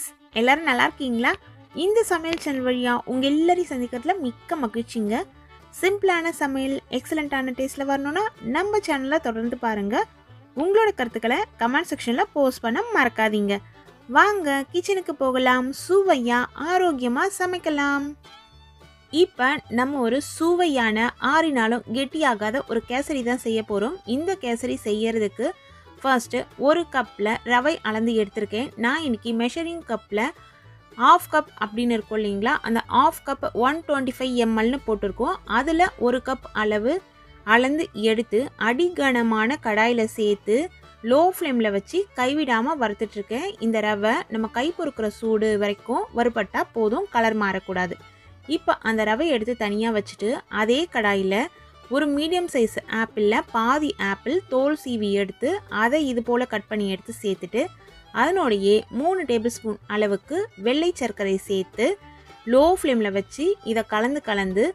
Friends, எல்லாரும் நல்லா இருக்கீங்களா? இந்த சமையல் சேனல் வழியா உங்க எல்லாரையும் சந்திக்கிறதுல மிக்க மகிழ்ச்சிங்க. சிம்பிளான சமையல் எக்ஸலண்ட்டான டேஸ்ட்ல வரணும்னா நம்ம சேனலை தொடர்ந்து பாருங்க. உங்களோட கருத்துக்களை கமெண்ட் செக்ஷன்ல போஸ்ட் பண்ண மறக்காதீங்க. வாங்க கிச்சனுக்கு போகலாம், சுவையா ஆரோக்கியமா சமைக்கலாம். இப்போ நம்ம ஒரு சுவையான ஆறினாலும் கெட்டியாகாத ஒரு கேசரி தான் செய்ய போகிறோம். இந்த கேசரி செய்யறதுக்கு ஃபர்ஸ்ட்டு ஒரு கப்பில் ரவை அளந்து எடுத்திருக்கேன். நான் இன்றைக்கி மெஷரிங் கப்பில் ஆஃப் கப் அப்படின்னு இருக்கும் இல்லைங்களா, அந்த ஆஃப் கப் 125 mlன்னு போட்டிருக்கோம். அதில் ஒரு கப் அளவு அளந்து எடுத்து அடிகனமான கடாயில் சேர்த்து லோ ஃப்ளேமில் வச்சு கைவிடாமல் வறுத்துட்ருக்கேன். இந்த ரவை நம்ம கை பொறுக்கிற சூடு வரைக்கும் வறுபட்டால் போதும், கலர் மாறக்கூடாது. இப்போ அந்த ரவை எடுத்து தனியாக வச்சுட்டு அதே கடாயில் ஒரு மீடியம் சைஸ் ஆப்பிளில் பாதி ஆப்பிள் தோல் சீவி எடுத்து அதை இது போல் கட் பண்ணி எடுத்து சேர்த்துட்டு அதனோடையே 3 டேபிள் ஸ்பூன் அளவுக்கு வெள்ளை சர்க்கரை சேர்த்து லோ ஃப்ளேமில் வச்சு இதை கலந்து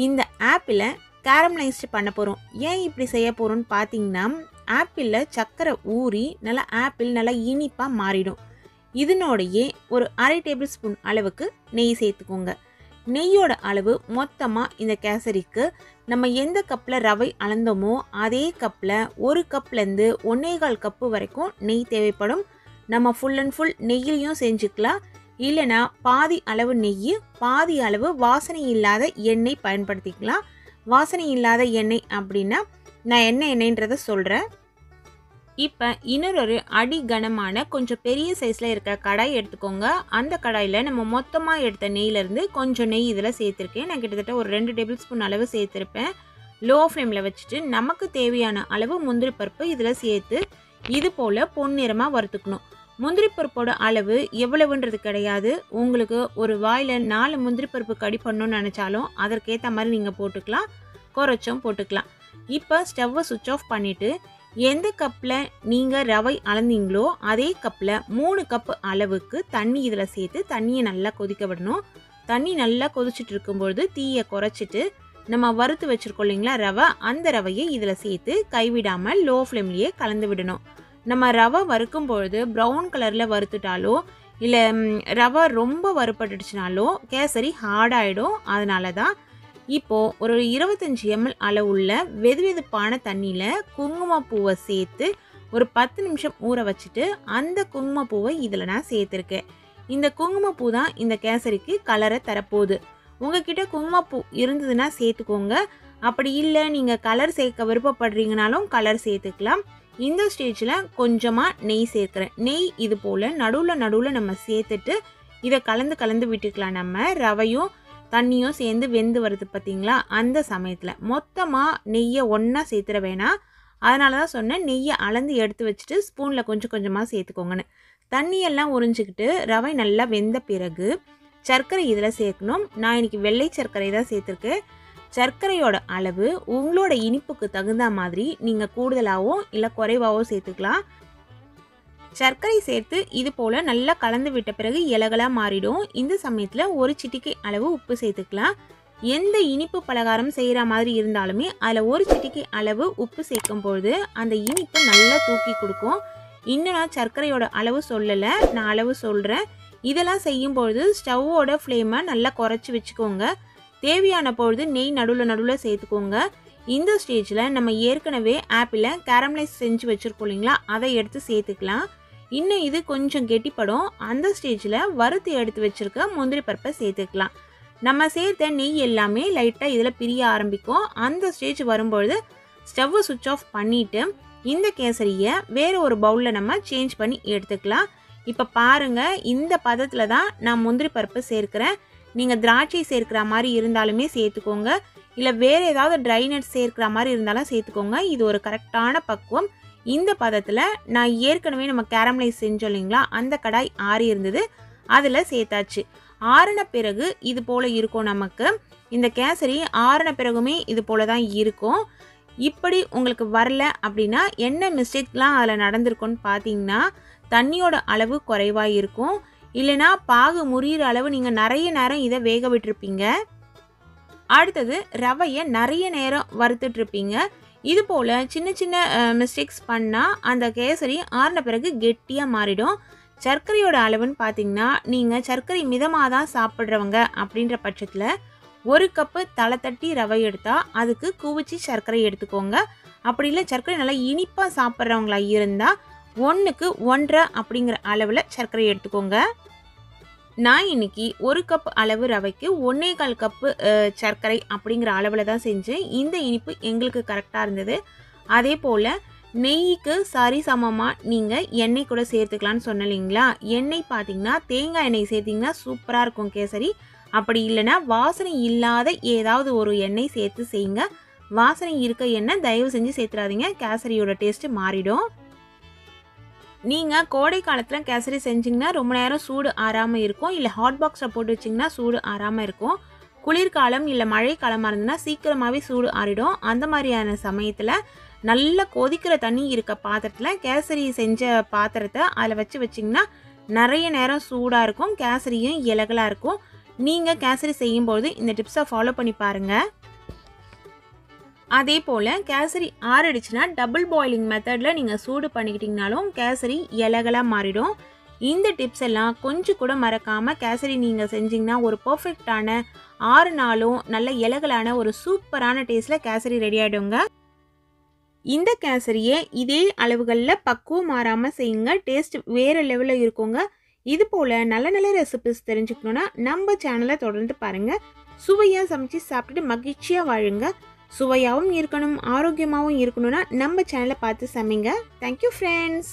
இந்த ஆப்பிளை கேரமலைஸ்டு பண்ண போகிறோம். ஏன் இப்படி செய்ய போகிறோன்னு பார்த்தீங்கன்னா, ஆப்பிளில் சர்க்கரை ஊறி நல்லா ஆப்பிள் நல்லா இனிப்பாக மாறிடும். இதனோடையே ஒரு அரை டேபிள் ஸ்பூன் அளவுக்கு நெய் சேர்த்துக்கோங்க. நெய்யோட அளவு மொத்தமாக இந்த கேசரிக்கு நம்ம எந்த கப்பில் ரவை அளந்தோமோ அதே கப்பில் ஒரு கப்லேருந்து 1.25 கப்பு வரைக்கும் நெய் தேவைப்படும். நம்ம ஃபுல் அண்ட் ஃபுல் நெய்யிலையும் செஞ்சுக்கலாம், இல்லைனா பாதி அளவு நெய் பாதி அளவு வாசனை இல்லாத எண்ணெய் பயன்படுத்திக்கலாம். வாசனை இல்லாத எண்ணெய் அப்படின்னா நான் என்ன எண்ணெய்ன்றதை சொல்கிறேன். இப்போ இன்னொரு அடிகனமான கொஞ்சம் பெரிய சைஸில் இருக்க கடாய் எடுத்துக்கோங்க. அந்த கடாயில் நம்ம மொத்தமாக எடுத்த நெய்யிலேருந்து கொஞ்சம் நெய் இதில் சேர்த்துருக்கேன். நான் கிட்டத்தட்ட ஒரு 2 டேபிள் ஸ்பூன் அளவு சேர்த்துருப்பேன். லோ ஃப்ளேமில் வச்சுட்டு நமக்கு தேவையான அளவு முந்திரி பருப்பு இதில் சேர்த்து இது போல் பொன்னிறமாக வறுத்துக்கணும். முந்திரி பருப்போட அளவு எவ்வளவுன்றது கிடையாது. உங்களுக்கு ஒரு வாயில் 4 முந்திரி பருப்பு கடி பண்ணணும்னு நினச்சாலும் அதற்கேற்ற மாதிரி நீங்கள் போட்டுக்கலாம், குறைச்சும் போட்டுக்கலாம். இப்போ ஸ்டவ்வை சுவிட்ச் ஆஃப் பண்ணிவிட்டு எந்த கப்பில் நீங்கள் ரவை அளந்தீங்களோ அதே கப்பில் 3 கப்பு அளவுக்கு தண்ணி இதில் சேர்த்து தண்ணியை நல்லா கொதிக்க விடணும். தண்ணி நல்லா கொதிச்சுட்டு இருக்கும்பொழுது தீயை குறைச்சிட்டு நம்ம வறுத்து வச்சுருக்கோம் இல்லைங்களா ரவை, அந்த ரவையை இதில் சேர்த்து கைவிடாமல் லோ ஃப்ளேம்லேயே கலந்து விடணும். நம்ம ரவை வறுக்கும் பொழுது ப்ரௌன் கலரில் வறுத்துட்டாலோ இல்லை ரவை ரொம்ப வறுப்பட்டுடுச்சுனாலோ கேசரி ஹார்டாகிடும். அதனால தான் இப்போது ஒரு 25 ml அளவுள்ள வெதுவெதுப்பான தண்ணியில் குங்குமப்பூவை சேர்த்து ஒரு 10 நிமிஷம் ஊற வச்சுட்டு அந்த குங்குமப்பூவை இதில் நான் சேர்த்துருக்கேன். இந்த குங்குமப்பூ தான் இந்த கேசரிக்கு கலரை தரப்போகுது. உங்ககிட்ட குங்குமப்பூ இருந்ததுன்னா சேர்த்துக்கோங்க. அப்படி இல்லை நீங்கள் கலர் சேர்க்க விருப்பப்படுறீங்கனாலும் கலர் சேர்த்துக்கலாம். இந்த ஸ்டேஜில் கொஞ்சமாக நெய் சேர்க்குறேன். நெய் இது போல் நடுவில் நம்ம சேர்த்துட்டு இதை கலந்து விட்டுக்கலாம். நம்ம ரவையும் தண்ணியும் சேர்ந்து வெந்து வருது பார்த்தீங்களா, அந்த சமயத்தில் மொத்தமாக நெய்யை ஒன்றா சேர்த்துட வேணாம். அதனால தான் சொன்னேன் நெய்யை அளந்து எடுத்து வச்சுட்டு ஸ்பூனில் கொஞ்சமாக சேர்த்துக்கோங்கன்னு. தண்ணியெல்லாம் உறிஞ்சிக்கிட்டு ரவை நல்லா வெந்த பிறகு சர்க்கரை இதில் சேர்க்கணும். நான் இன்றைக்கி வெள்ளை சர்க்கரை தான் சேர்த்துருக்கேன். சர்க்கரையோட அளவு உங்களோட இனிப்புக்கு தகுந்த மாதிரி நீங்கள் கூடுதலாகவோ இல்லை குறைவாகவோ சேர்த்துக்கலாம். சர்க்கரை சேர்த்து இது போல் நல்லா கலந்து விட்ட பிறகு இலகலாக மாறிடும். இந்த சமயத்தில் ஒரு சிட்டிகை அளவு உப்பு சேர்த்துக்கலாம். எந்த இனிப்பு பலகாரம் செய்கிற மாதிரி இருந்தாலுமே அதில் ஒரு சிட்டிகை அளவு உப்பு சேர்க்கும் பொழுது அந்த இனிப்பு நல்லா தூக்கி கொடுக்கும். இன்னும் நான் சர்க்கரையோட அளவு சொல்லலை, நான் அளவு சொல்கிறேன். இதெல்லாம் செய்யும் பொழுது ஸ்டவ்வோட ஃப்ளேமை நல்லா குறைச்சி வச்சுக்கோங்க. தேவையான பொழுது நெய் நடுவில் சேர்த்துக்கோங்க. இந்த ஸ்டேஜில் நம்ம ஏற்கனவே ஆப்பிளை கேரமலைஸ் செஞ்சு வச்சுருக்கோம் இல்லைங்களா, அதை எடுத்து சேர்த்துக்கலாம். இன்னும் இது கொஞ்சம் கெட்டிப்படும். அந்த ஸ்டேஜில் வறுத்து எடுத்து வச்சுருக்க முந்திரி பருப்பை சேர்த்துக்கலாம். நம்ம சேர்த்த நெய் எல்லாமே லைட்டாக இதில் பிரிய ஆரம்பிக்கும். அந்த ஸ்டேஜ் வரும்பொழுது ஸ்டவ்வை சுவிட்ச் ஆஃப் பண்ணிவிட்டு இந்த கேசரியை வேறு ஒரு பவுலில் நம்ம சேஞ்ச் பண்ணி எடுத்துக்கலாம். இப்போ பாருங்கள், இந்த பதத்தில் தான் நான் முந்திரி பருப்பு சேர்க்குறேன். நீங்கள் திராட்சை சேர்க்குற மாதிரி இருந்தாலுமே சேர்த்துக்கோங்க, இல்லை வேறு ஏதாவது ட்ரை நட்ஸ் சேர்க்குற மாதிரி இருந்தாலும் சேர்த்துக்கோங்க. இது ஒரு கரெக்டான பக்குவம். இந்த பதத்தில் நான் ஏற்கனவே நம்ம கேரமலைஸ் செஞ்சோம் இல்லைங்களா, அந்த கடாய் ஆறி இருந்தது, அதில் சேர்த்தாச்சு. ஆறின பிறகு இது போல் இருக்கும். நமக்கு இந்த கேசரி ஆறின பிறகுமே இது போல் தான் இருக்கும். இப்படி உங்களுக்கு வரல அப்படின்னா என்ன மிஸ்டேக்லாம் அதில் நடந்திருக்குன்னு பார்த்தீங்கன்னா, தண்ணியோட அளவு குறைவாக இருக்கும், இல்லைனா பாகு முறிகிற அளவு நீங்கள் நிறைய நேரம் இதை வேக விட்டுருப்பீங்க. அடுத்தது ரவையை நிறைய நேரம் வறுத்துட்ருப்பீங்க. இது போல் சின்ன சின்ன மிஸ்டேக்ஸ் பண்ணால் அந்த கேசரி ஆறின பிறகு கெட்டியாக மாறிடும். சர்க்கரையோட அளவுன்னு பார்த்தீங்கன்னா, நீங்கள் சர்க்கரை மிதமாக தான் சாப்பிட்றவங்க அப்படின்ற பட்சத்தில் 1 கப்பு தலை தட்டி ரவை எடுத்தால் அதுக்கு குவிச்சி சர்க்கரை எடுத்துக்கோங்க. அப்படி இல்லை சர்க்கரை நல்லா இனிப்பாக சாப்பிட்றவங்களா இருந்தால் 1க்கு 1.5 அப்படிங்கிற அளவில் சர்க்கரை எடுத்துக்கோங்க. நான் இன்னைக்கு 1 கப் அளவு ரவைக்கு 1.25 கப்பு சர்க்கரை அப்படிங்கிற அளவில் தான் செஞ்சேன். இந்த இனிப்பு எங்களுக்கு கரெக்டாக இருந்தது. அதே போல் நெய்க்கு சரிசமமாக நீங்கள் எண்ணெய் கூட சேர்த்துக்கலான்னு சொன்னேன் இல்லைங்களா? எண்ணெய் பார்த்தீங்கன்னா தேங்காய் எண்ணெய் சேர்த்திங்கன்னா சூப்பராக இருக்கும் கேசரி. அப்படி இல்லைன்னா வாசனை இல்லாத ஏதாவது ஒரு எண்ணெய் சேர்த்து செய்யுங்க. வாசனை இருக்க எண்ணெய் தயவு செஞ்சு சேர்த்துறாதீங்க, கேசரியோட டேஸ்ட்டு மாறிடும். நீங்கள் கோடை காலத்தில் கேசரி செஞ்சிங்கன்னா ரொம்ப நேரம் சூடு ஆறாமல் இருக்கும். இல்லை ஹாட் பாக்ஸில் போட்டு வச்சிங்கன்னா சூடு ஆறாமல் இருக்கும். குளிர்காலம் இல்லை மழை காலமாக இருந்ததுன்னா சீக்கிரமாகவே சூடு ஆறிடும். அந்த மாதிரியான சமயத்தில் நல்ல கொதிக்கிற தண்ணி இருக்க பாத்திரத்தில் கேசரி செஞ்ச பாத்திரத்தை அதில் வச்சிங்கன்னா நிறைய நேரம் சூடாக இருக்கும். கேசரியும் இலகலாக இருக்கும். நீங்கள் கேசரி செய்யும்போது இந்த டிப்ஸை ஃபாலோ பண்ணி பாருங்கள். அதே போல் கேசரி ஆறிடுச்சுன்னா டபுள் பாயிலிங் மெத்தடில் நீங்கள் சூடு பண்ணிக்கிட்டிங்கனாலும் கேசரி இலகலாக மாறிடும். இந்த டிப்ஸ் எல்லாம் கொஞ்சம் கூட மறக்காமல் கேசரி நீங்கள் செஞ்சிங்கன்னா ஒரு பர்ஃபெக்டான 6 நாளும் நல்ல இலகலான ஒரு சூப்பரான டேஸ்ட்டில் கேசரி ரெடி ஆகிடுங்க. இந்த கேசரியை இதே அளவுகளில் பக்குவம் மாறாமல் செய்யுங்க. டேஸ்ட் வேறு லெவலில் இருக்குங்க. இது போல் நல்ல நல்ல ரெசிபிஸ் தெரிஞ்சுக்கணுன்னா நம்ம சேனலை தொடர்ந்து பாருங்கள். சுவையாக சமைச்சு சாப்பிட்டுட்டு மகிழ்ச்சியாக வாழுங்க. சுவையாகவும் இருக்கணும், ஆரோக்கியமாகவும் இருக்கணும்னா நம்ம சேனலை பார்த்து சமைங்க. Thank you friends.